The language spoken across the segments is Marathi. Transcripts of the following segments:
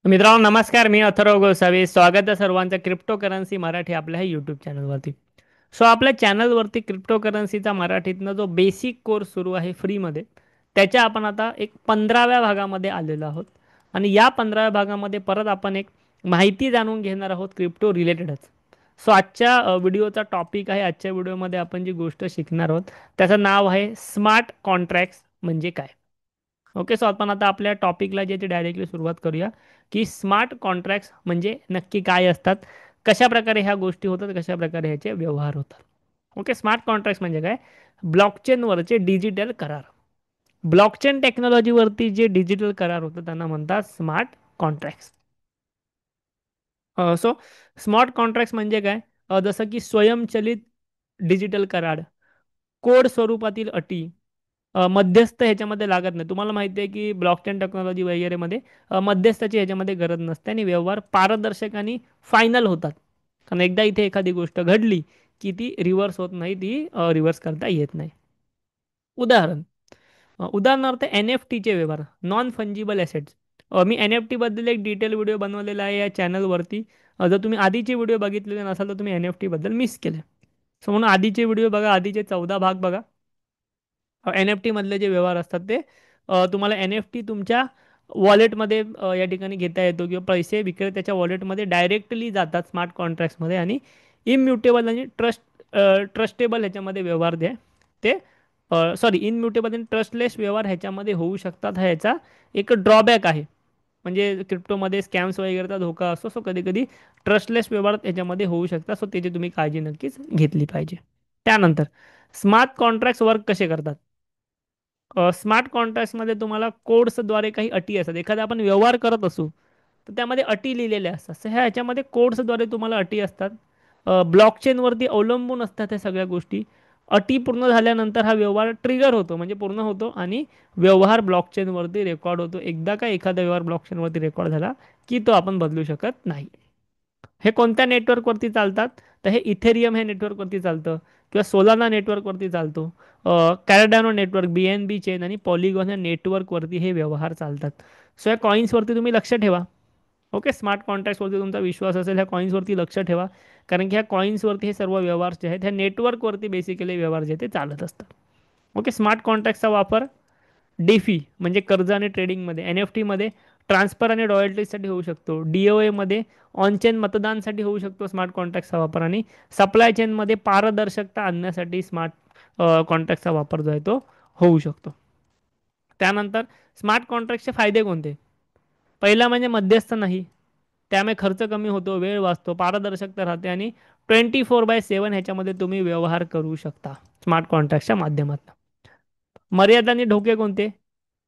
मित्रांनो नमस्कार. मी अथर्व गोसावी. स्वागत आहे सर्वांचं क्रिप्टो करन्सी मराठी आपल्या ह्या यूट्यूब चॅनलवरती. आपल्या चॅनलवरती क्रिप्टो करन्सीचा मराठीतनं जो बेसिक कोर्स सुरू आहे फ्रीमध्ये, त्याच्या आपण आता एक 15व्या भागामध्ये आलेलो आहोत. आणि या 15व्या भागामध्ये परत आपण एक माहिती जाणून घेणार आहोत क्रिप्टो रिलेटेडच. आजच्या व्हिडिओचा टॉपिक आहे, आजच्या व्हिडिओमध्ये आपण जी गोष्ट शिकणार आहोत त्याचं नाव आहे स्मार्ट कॉन्ट्रॅक्ट्स म्हणजे काय. ओके, आपण आता आपल्या टॉपिकला जे ते डायरेक्टली सुरुवात करूया की स्मार्ट कॉन्ट्रॅक्ट्स म्हणजे नक्की काय असतात, कशा प्रकारे ह्या गोष्टी होतात, कशा प्रकारे ह्याचे व्यवहार होतात. ओके, स्मार्ट कॉन्ट्रॅक्ट्स म्हणजे काय? ब्लॉकचेनवरचे डिजिटल करार. ब्लॉकचेन टेक्नॉलॉजीवरती जे डिजिटल करार होतात त्यांना म्हणतात स्मार्ट कॉन्ट्रॅक्ट्स. स्मार्ट कॉन्ट्रॅक्ट्स म्हणजे काय? जसं की स्वयंचलित डिजिटल करार, कोड स्वरूपातील अटी, मध्यस्थ ह्याच्यामध्ये लागत नाही. तुम्हाला माहिती आहे की ब्लॉकचेन टेक्नॉलॉजी वगैरेमध्ये मध्यस्थाची ह्याच्यामध्ये गरज नसते आणि व्यवहार पारदर्शक आणि फायनल होतात. कारण एकदा इथे एखादी गोष्ट घडली की ती रिव्हर्स होत नाही, ती रिव्हर्स करता येत नाही. उदाहरण, उदाहरणार्थ एन एफ टीचे व्यवहार, नॉन फंजिबल ॲसेट्स. मी एन एफ टीबद्दल एक डिटेल व्हिडिओ बनवलेला आहे या चॅनलवरती. जर तुम्ही आधीचे व्हिडिओ बघितलेले नसाल तर तुम्ही एन एफ टीबद्दल मिस केले. म्हणून आधीचे व्हिडिओ बघा, आधीचे 14 भाग बघा. एन एफ टीमधले जे व्यवहार असतात ते तुम्हाला एन एफ टी तुमच्या वॉलेटमध्ये या ठिकाणी घेता येतो किंवा पैसे विक्रेत्याच्या वॉलेटमध्ये डायरेक्टली जातात स्मार्ट कॉन्ट्रॅक्ट्समध्ये. आणि इम्युटेबल आणि ट्रस्टेबल ह्याच्यामध्ये व्यवहार जे आहे ते, सॉरी, इनम्युटेबल आणि ट्रस्टलेस व्यवहार ह्याच्यामध्ये होऊ शकतात. हा ह्याचा एक ड्रॉबॅक आहे. म्हणजे क्रिप्टोमध्ये स्कॅम्स वगैरेचा धोका असतो. कधी कधी ट्रस्टलेस व्यवहार ह्याच्यामध्ये होऊ शकतात. त्याची तुम्ही काळजी नक्कीच घेतली पाहिजे. त्यानंतर स्मार्ट कॉन्ट्रॅक्ट्स वर्क कसे करतात? स्मार्ट कॉन्ट्रॅक्ट्समध्ये तुम्हाला कोड्सद्वारे काही अटी असतात. एखादा आपण व्यवहार करत असू तर त्यामध्ये अटी लिहिलेल्या असतात. ह्याच्यामध्ये कोड्सद्वारे तुम्हाला अटी असतात. ब्लॉकचेनवरती अवलंबून असतात ह्या सगळ्या गोष्टी. अटी पूर्ण झाल्यानंतर हा व्यवहार ट्रिगर होतो, म्हणजे पूर्ण होतो आणि व्यवहार ब्लॉकचेनवरती रेकॉर्ड होतो. एकदा का एखादा व्यवहार ब्लॉकचेनवरती रेकॉर्ड झाला की तो आपण बदलू शकत नाही. हे कोणत्या नेटवर्कवरती चालतात? तर हे इथेरियम हे नेटवर्कवरती चालतं किंवा सोलाना नेटवर्कवरती चालतो. कॅरडॅनो नेटवर्क, बी एन बी चेन आणि पॉलिगॉन या नेटवर्कवरती हे व्यवहार चालतात. या कॉईन्सवरती तुम्ही लक्ष ठेवा. ओके, स्मार्ट कॉन्ट्रॅक्ट्सवरती तुमचा विश्वास असेल, ह्या कॉईन्सवरती लक्ष ठेवा. कारण की ह्या कॉईन्सवरती हे सर्व व्यवहार जे आहेत ह्या नेटवर्कवरती बेसिकली व्यवहार जे ते चालत असतात. ओके, स्मार्ट कॉन्ट्रॅक्टचा वापर डेफी म्हणजे कर्ज आणि ट्रेडिंगमध्ये, एन एफ टीमध्ये ट्रान्सफर आणि रॉयल्टीसाठी होऊ शकतो, डी ओ एमध्ये ऑनचेन मतदानसाठी होऊ शकतो स्मार्ट कॉन्ट्रॅक्टचा वापर, आणि सप्लाय चेनमध्ये पारदर्शकता आणण्यासाठी स्मार्ट कॉन्ट्रॅक्टचा वापर जो आहे तो होऊ शकतो. त्यानंतर स्मार्ट कॉन्ट्रॅक्टचे फायदे कोणते? पहिला म्हणजे मध्यस्थ नाही, त्यामुळे खर्च कमी होतो, वेळ वाचतो, पारदर्शकता राहते आणि 24/7 ह्याच्यामध्ये तुम्ही व्यवहार करू शकता स्मार्ट कॉन्ट्रॅक्टच्या माध्यमातून. मर्यादा आणि धोके कोणते?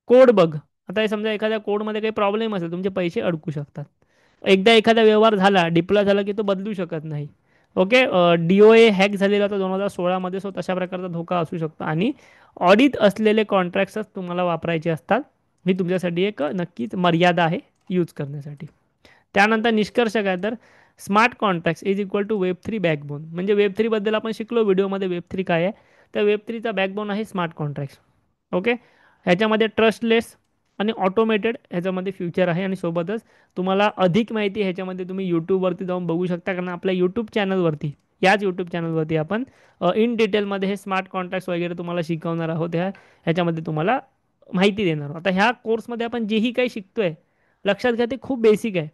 कोड बग. आता हे समजा एखाद्या कोडमध्ये काही प्रॉब्लेम असेल, तुमचे पैसे अडकू शकतात. एकदा एखादा व्यवहार झाला, डिप्लॉय झाला की तो बदलू शकत नाही. ओके, DOA हॅक झालेला होता 2016 मध्ये. तशा प्रकारचा धोका असू शकतो. आणि ऑडिट असलेले कॉन्ट्रॅक्ट्सच तुम्हाला वापरायचे असतात. ही तुमच्यासाठी एक नक्कीच मर्यादा आहे यूज करण्यासाठी. त्यानंतर निष्कर्ष काय तर, smart contracts is equal to web 3 backbone. म्हणजे वेब 3 बद्दल आपण शिकलो व्हिडिओमध्ये. वेब 3 काय आहे? तर वेब 3चा बॅकबोन आहे स्मार्ट कॉन्ट्रॅक्ट्स. ओके, ह्याच्यामध्ये ट्रस्टलेस आणि ऑटोमेटेड ह्याच्यामध्ये फ्युचर आहे. आणि सोबतच तुम्हाला अधिक माहिती ह्याच्यामध्ये तुम्ही यूट्यूबवरती जाऊन बघू शकता. कारण आपल्या यूट्यूब चॅनलवरती, याच यूट्यूब चॅनलवरती आपण इन डिटेलमध्ये हे स्मार्ट कॉन्ट्रॅक्ट्स वगैरे तुम्हाला शिकवणार आहोत. ह्याच्यामध्ये तुम्हाला माहिती देणार आहोत. आता ह्या कोर्समध्ये आपण जेही काही शिकतोय, लक्षात घ्या ते खूप बेसिक आहे.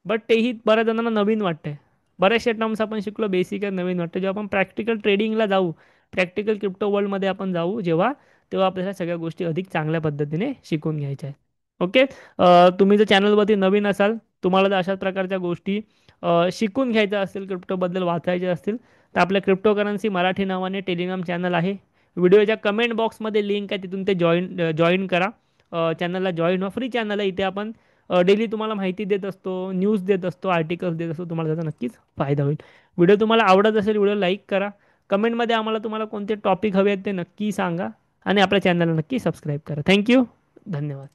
बट तेही बऱ्याच जणांना नवीन वाटतंय. बरेचसे टर्म्स आपण शिकलो बेसिक आहे, नवीन वाटतं. जेव्हा आपण प्रॅक्टिकल ट्रेडिंगला जाऊ, प्रॅक्टिकल क्रिप्टो वर्ल्डमध्ये आपण जाऊ जेव्हा, तेव्हा आपल्याला सगळ्या गोष्टी अधिक चांगल्या पद्धतीने शिकून घ्यायच्या आहेत. ओके, तुम्ही जर चॅनलवरती नवीन असाल, तुम्हाला जर अशाच प्रकारच्या गोष्टी शिकून घ्यायच्या असतील, क्रिप्टोबद्दल वाचायचे असतील, तर आपल्या क्रिप्टो करन्सी मराठी नावाने टेलिग्राम चॅनल आहे. व्हिडिओच्या कमेंट बॉक्समध्ये लिंक आहे, तिथून ते जॉईन करा. चॅनलला जॉईन व्हा. फ्री चॅनल आहे. इथे आपण डेली तुम्हाला माहिती देत असतो, न्यूज देत असतो, आर्टिकल्स देत असतो. तुम्हाला त्याचा नक्कीच फायदा होईल. व्हिडिओ तुम्हाला आवडत असेल, व्हिडिओ लाईक करा. कमेंटमध्ये आम्हाला तुम्हाला कोणते टॉपिक हवे आहेत ते नक्की सांगा. आणि आपल्या चॅनलला नक्की सबस्क्राईब करा. थँक्यू. धन्यवाद.